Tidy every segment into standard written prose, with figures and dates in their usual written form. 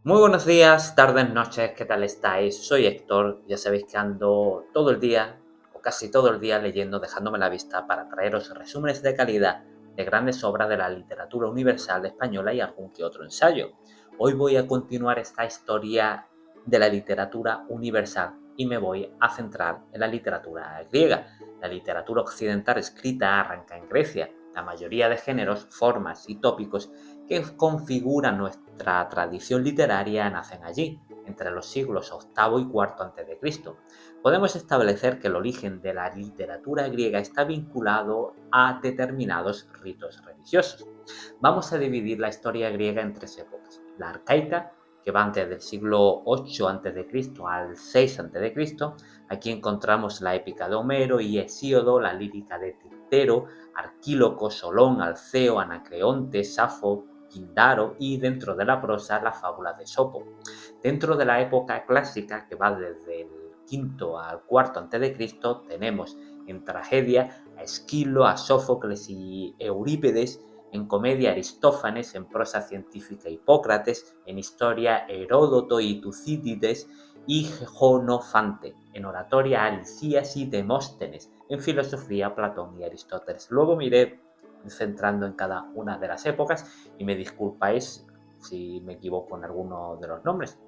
Muy buenos días, tardes, noches, ¿qué tal estáis? Soy Héctor, ya sabéis que ando todo el día, o casi todo el día, leyendo, dejándome la vista para traeros resúmenes de calidad de grandes obras de la literatura universal española y algún que otro ensayo. Hoy voy a continuar esta historia de la literatura universal y me voy a centrar en la literatura griega. La literatura occidental escrita arranca en Grecia. La mayoría de géneros, formas y tópicos que configuran nuestra tradición literaria nacen allí, entre los siglos VIII y IV a.C. Podemos establecer que el origen de la literatura griega está vinculado a determinados ritos religiosos. Vamos a dividir la historia griega en tres épocas: la arcaica, que va desde el siglo VIII a.C. al 6 a.C. Aquí encontramos la épica de Homero y Hesíodo, la lírica de Tictero, Arquíloco, Solón, Alceo, Anacreonte, Safo, Pindaro, y dentro de la prosa las fábulas de Esopo. Dentro de la época clásica, que va desde el V al IV a.C., tenemos en tragedia a Esquilo, a Sófocles y Eurípides; en comedia Aristófanes; en prosa científica Hipócrates; en historia Heródoto y Tucídides y Jonofante; en oratoria Alisías y Demóstenes; en filosofía Platón y Aristóteles. Luego me iré centrando en cada una de las épocas y me disculpáis si me equivoco en alguno de los nombres.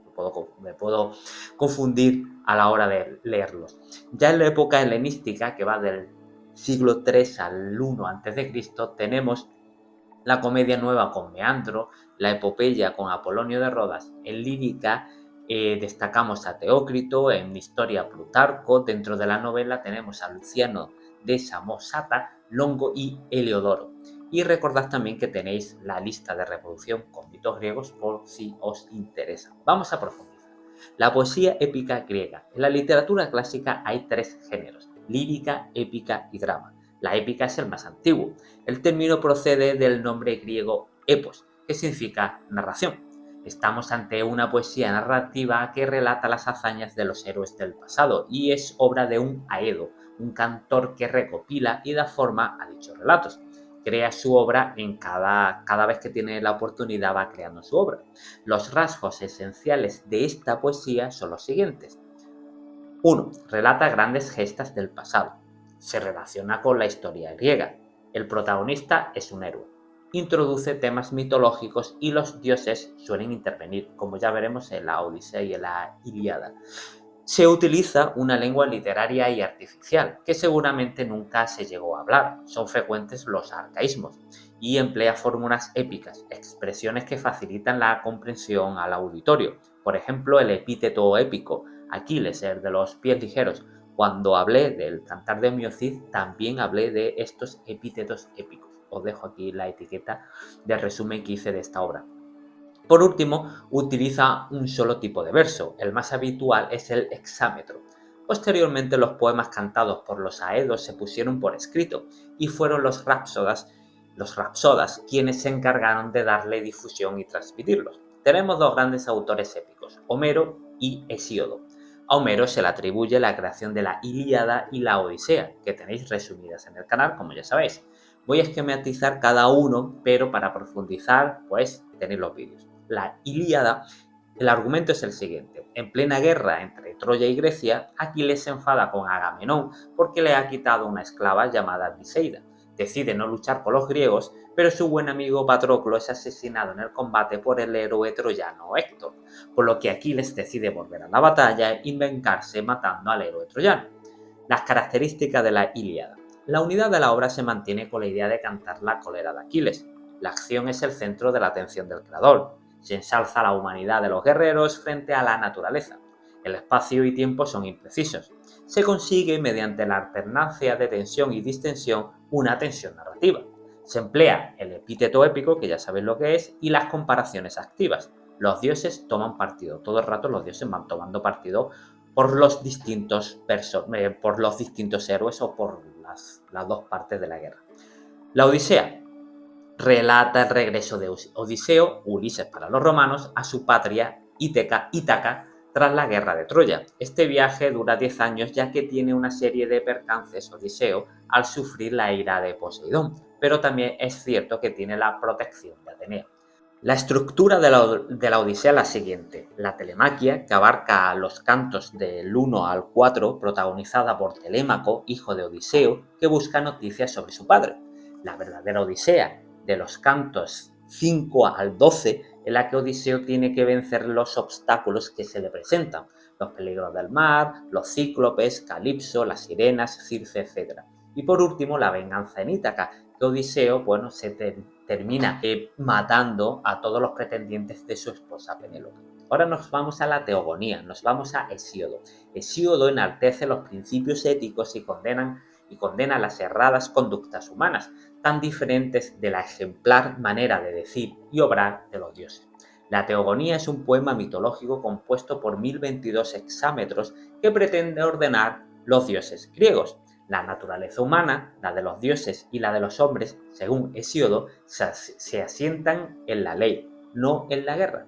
Me puedo confundir a la hora de leerlos. Ya en la época helenística, que va del siglo III al I a.C., tenemos la comedia nueva con Meandro, la epopeya con Apolonio de Rodas; en lírica destacamos a Teócrito; en historia Plutarco; dentro de la novela tenemos a Luciano de Samosata, Longo y Heliodoro. Y recordad también que tenéis la lista de reproducción con mitos griegos por si os interesa. Vamos a profundizar. La poesía épica griega. En la literatura clásica hay tres géneros: lírica, épica y drama. La épica es el más antiguo. El término procede del nombre griego epos, que significa narración. Estamos ante una poesía narrativa que relata las hazañas de los héroes del pasado y es obra de un aedo, un cantor que recopila y da forma a dichos relatos. Crea su obra en cada vez que tiene la oportunidad, va creando su obra. Los rasgos esenciales de esta poesía son los siguientes. 1. Relata grandes gestas del pasado. Se relaciona con la historia griega. El protagonista es un héroe. Introduce temas mitológicos y los dioses suelen intervenir, como ya veremos en la Odisea y en la Ilíada. Se utiliza una lengua literaria y artificial, que seguramente nunca se llegó a hablar. Son frecuentes los arcaísmos y emplea fórmulas épicas, expresiones que facilitan la comprensión al auditorio. Por ejemplo, el epíteto épico, Aquiles, el de los pies ligeros. Cuando hablé del Cantar de Miocid, también hablé de estos epítetos épicos. Os dejo aquí la etiqueta del resumen que hice de esta obra. Por último, utiliza un solo tipo de verso. El más habitual es el hexámetro. Posteriormente, los poemas cantados por los aedos se pusieron por escrito y fueron los rapsodas quienes se encargaron de darle difusión y transmitirlos. Tenemos dos grandes autores épicos, Homero y Hesíodo. A Homero se le atribuye la creación de la Ilíada y la Odisea, que tenéis resumidas en el canal, como ya sabéis. Voy a esquematizar cada uno, pero para profundizar, pues tenéis los vídeos. La Ilíada, el argumento es el siguiente. En plena guerra entre Troya y Grecia, Aquiles se enfada con Agamenón porque le ha quitado una esclava llamada Briseida. Decide no luchar con los griegos, pero su buen amigo Patroclo es asesinado en el combate por el héroe troyano Héctor, por lo que Aquiles decide volver a la batalla y vengarse matando al héroe troyano. Las características de la Ilíada. La unidad de la obra se mantiene con la idea de cantar la cólera de Aquiles. La acción es el centro de la atención del creador. Se ensalza la humanidad de los guerreros frente a la naturaleza. El espacio y tiempo son imprecisos. Se consigue, mediante la alternancia de tensión y distensión, una tensión narrativa. Se emplea el epíteto épico, que ya sabéis lo que es, y las comparaciones activas. Los dioses toman partido. Todo el rato los dioses van tomando partido por los distintos héroes o por las dos partes de la guerra. La Odisea relata el regreso de Odiseo, Ulises para los romanos, a su patria Ítaca tras la guerra de Troya. Este viaje dura 10 años, ya que tiene una serie de percances Odiseo al sufrir la ira de Poseidón, pero también es cierto que tiene la protección de Atenea. La estructura de la Odisea es la siguiente: la telemaquia, que abarca los cantos del 1 al 4, protagonizada por Telémaco, hijo de Odiseo, que busca noticias sobre su padre. La verdadera Odisea, de los cantos 5 al 12, en la que Odiseo tiene que vencer los obstáculos que se le presentan, los peligros del mar, los cíclopes, Calipso, las sirenas, Circe, etc. Y por último, la venganza en Ítaca, que Odiseo, termina matando a todos los pretendientes de su esposa Penélope. Ahora nos vamos a la teogonía, nos vamos a Hesíodo. Hesíodo enaltece los principios éticos y condena las erradas conductas humanas, tan diferentes de la ejemplar manera de decir y obrar de los dioses. La teogonía es un poema mitológico compuesto por 1022 hexámetros que pretende ordenar los dioses griegos. La naturaleza humana, la de los dioses y la de los hombres, según Hesíodo, se asientan en la ley, no en la guerra.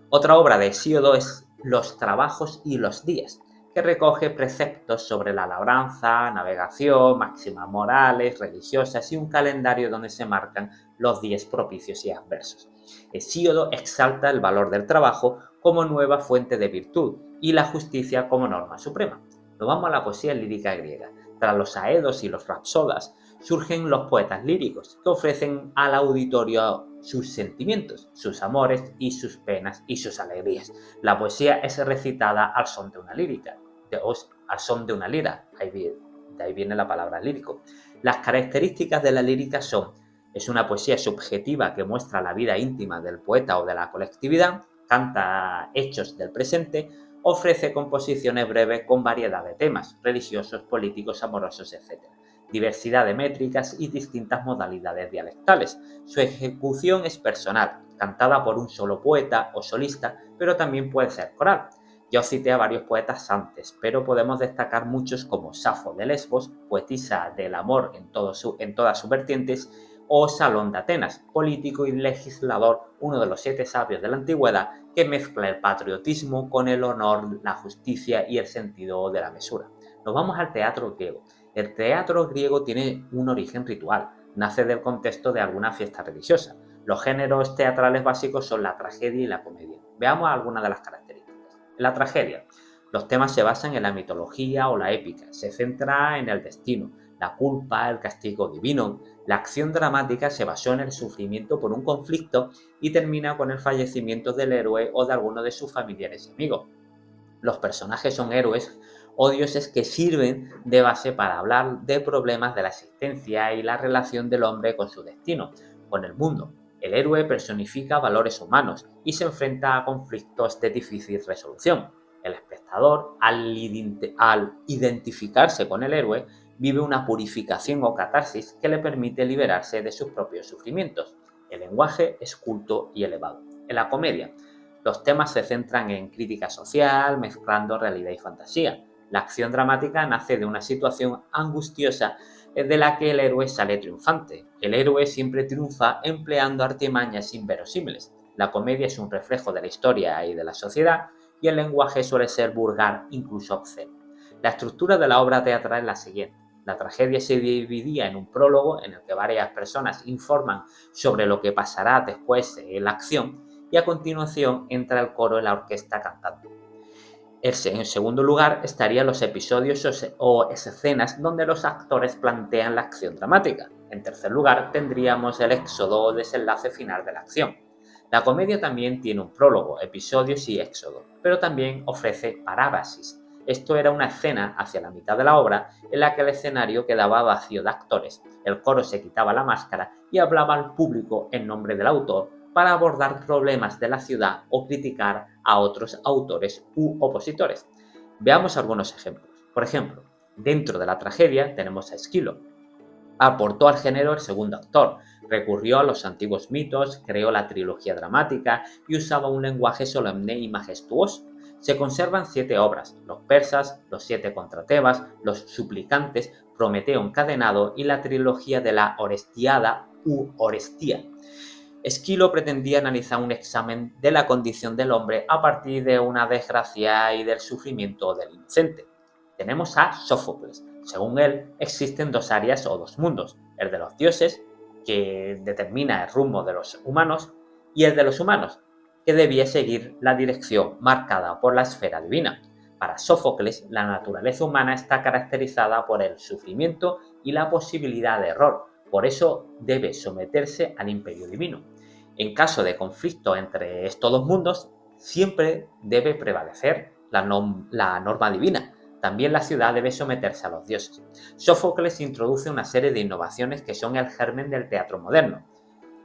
Otra obra de Hesíodo es Los trabajos y los días, que recoge preceptos sobre la labranza, navegación, máximas morales, religiosas y un calendario donde se marcan los días propicios y adversos. Hesíodo exalta el valor del trabajo como nueva fuente de virtud y la justicia como norma suprema. Nos vamos a la poesía lírica griega. Tras los aedos y los rapsodas, surgen los poetas líricos, que ofrecen al auditorio sus sentimientos, sus amores y sus penas y sus alegrías. La poesía es recitada al son de una lírica, al son de una lira, de ahí viene la palabra lírico. Las características de la lírica son: es una poesía subjetiva que muestra la vida íntima del poeta o de la colectividad, canta hechos del presente, ofrece composiciones breves con variedad de temas, religiosos, políticos, amorosos, etc. Diversidad de métricas y distintas modalidades dialectales. Su ejecución es personal, cantada por un solo poeta o solista, pero también puede ser coral. Ya os cité a varios poetas antes, pero podemos destacar muchos como Safo de Lesbos, poetisa del amor en todas sus vertientes, o Salón de Atenas, político y legislador, uno de los 7 sabios de la antigüedad, que mezcla el patriotismo con el honor, la justicia y el sentido de la mesura. Nos vamos al teatro griego. El teatro griego tiene un origen ritual, nace del contexto de alguna fiesta religiosa. Los géneros teatrales básicos son la tragedia y la comedia. Veamos algunas de las características. En la tragedia, los temas se basan en la mitología o la épica, se centra en el destino, la culpa, el castigo divino. La acción dramática se basó en el sufrimiento por un conflicto y termina con el fallecimiento del héroe o de alguno de sus familiares y amigos. Los personajes son héroes o dioses que sirven de base para hablar de problemas de la existencia y la relación del hombre con su destino, con el mundo. El héroe personifica valores humanos y se enfrenta a conflictos de difícil resolución. El espectador, al identificarse con el héroe, vive una purificación o catarsis que le permite liberarse de sus propios sufrimientos. El lenguaje es culto y elevado. En la comedia, los temas se centran en crítica social, mezclando realidad y fantasía. La acción dramática nace de una situación angustiosa de la que el héroe sale triunfante. El héroe siempre triunfa empleando artimañas inverosímiles. La comedia es un reflejo de la historia y de la sociedad, y el lenguaje suele ser vulgar, incluso obsceno. La estructura de la obra teatral es la siguiente. La tragedia se dividía en un prólogo en el que varias personas informan sobre lo que pasará después en la acción, y a continuación entra el coro y la orquesta cantando. En segundo lugar estarían los episodios o escenas donde los actores plantean la acción dramática. En tercer lugar tendríamos el éxodo o desenlace final de la acción. La comedia también tiene un prólogo, episodios y éxodo, pero también ofrece parábasis. Esto era una escena hacia la mitad de la obra en la que el escenario quedaba vacío de actores, el coro se quitaba la máscara y hablaba al público en nombre del autor para abordar problemas de la ciudad o criticar a otros autores u opositores. Veamos algunos ejemplos. Por ejemplo, dentro de la tragedia tenemos a Esquilo. Aportó al género el segundo actor, recurrió a los antiguos mitos, creó la trilogía dramática y usaba un lenguaje solemne y majestuoso. Se conservan 7 obras: los persas, los 7 contra Tebas, los suplicantes, Prometeo encadenado y la trilogía de la Orestiada u Orestía. Esquilo pretendía analizar un examen de la condición del hombre a partir de una desgracia y del sufrimiento del inocente. Tenemos a Sófocles. Según él, existen 2 áreas o 2 mundos: el de los dioses, que determina el rumbo de los humanos, y el de los humanos, que debía seguir la dirección marcada por la esfera divina. Para Sófocles, la naturaleza humana está caracterizada por el sufrimiento y la posibilidad de error, por eso debe someterse al imperio divino. En caso de conflicto entre estos dos mundos, siempre debe prevalecer la norma divina. También la ciudad debe someterse a los dioses. Sófocles introduce una serie de innovaciones que son el germen del teatro moderno.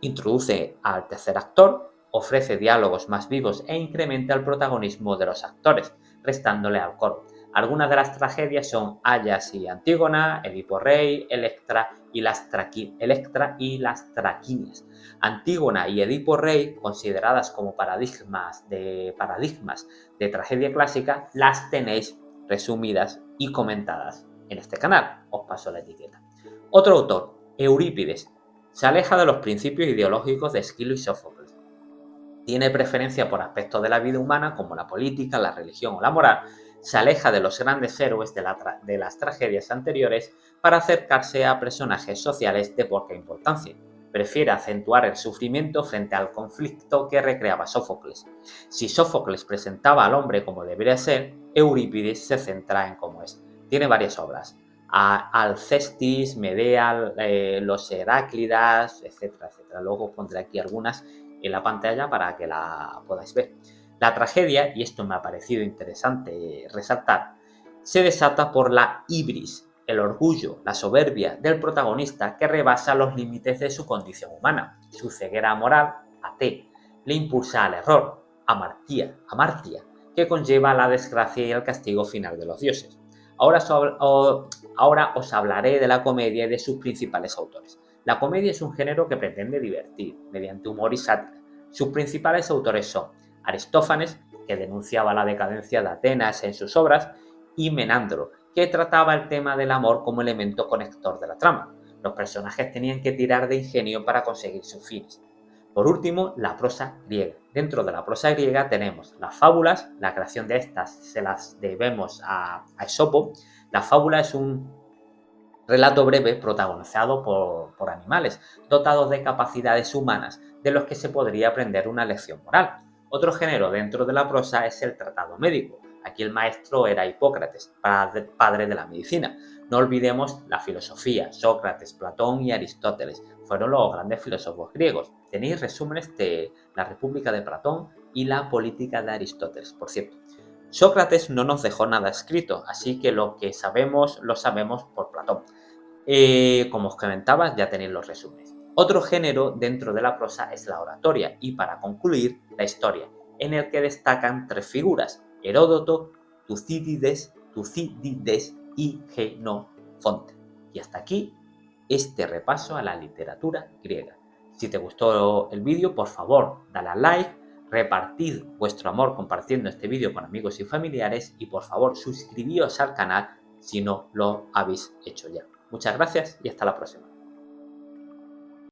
Introduce al tercer actor, ofrece diálogos más vivos e incrementa el protagonismo de los actores, restándole al coro. Algunas de las tragedias son Ayas y Antígona, Edipo Rey, Electra y las Traquinias. Antígona y Edipo Rey, consideradas como paradigmas de tragedia clásica, las tenéis resumidas y comentadas en este canal. Os paso la etiqueta. Otro autor, Eurípides, se aleja de los principios ideológicos de Esquilo y Sófocles. Tiene preferencia por aspectos de la vida humana como la política, la religión o la moral. Se aleja de los grandes héroes de las tragedias anteriores para acercarse a personajes sociales de poca importancia. Prefiere acentuar el sufrimiento frente al conflicto que recreaba Sófocles. Si Sófocles presentaba al hombre como debería ser, Eurípides se centra en cómo es. Tiene varias obras: Alcestis, Medea, los Heráclidas, etcétera, etcétera. Luego pondré aquí algunas en la pantalla para que la podáis ver. La tragedia, y esto me ha parecido interesante resaltar, se desata por la ibris, el orgullo, la soberbia del protagonista que rebasa los límites de su condición humana. Su ceguera moral, T, le impulsa al error, amartía, que conlleva la desgracia y el castigo final de los dioses. Ahora os hablaré de la comedia y de sus principales autores. La comedia es un género que pretende divertir mediante humor y sátira. Sus principales autores son Aristófanes, que denunciaba la decadencia de Atenas en sus obras, y Menandro, que trataba el tema del amor como elemento conector de la trama. Los personajes tenían que tirar de ingenio para conseguir sus fines. Por último, la prosa griega. Dentro de la prosa griega tenemos las fábulas. La creación de estas se las debemos a Esopo. La fábula es un relato breve protagonizado por animales, dotados de capacidades humanas, de los que se podría aprender una lección moral. Otro género dentro de la prosa es el tratado médico. Aquí el maestro era Hipócrates, padre de la medicina. No olvidemos la filosofía. Sócrates, Platón y Aristóteles fueron los grandes filósofos griegos. Tenéis resúmenes de la República de Platón y la Política de Aristóteles, por cierto. Sócrates no nos dejó nada escrito, así que lo que sabemos lo sabemos por Platón. Como os comentaba, ya tenéis los resúmenes. Otro género dentro de la prosa es la oratoria y, para concluir, la historia, en el que destacan tres figuras: Heródoto, Tucídides y Genofonte. Y hasta aquí este repaso a la literatura griega. Si te gustó el vídeo, por favor, dale a like, repartid vuestro amor compartiendo este vídeo con amigos y familiares y, por favor, suscribíos al canal si no lo habéis hecho ya. Muchas gracias y hasta la próxima.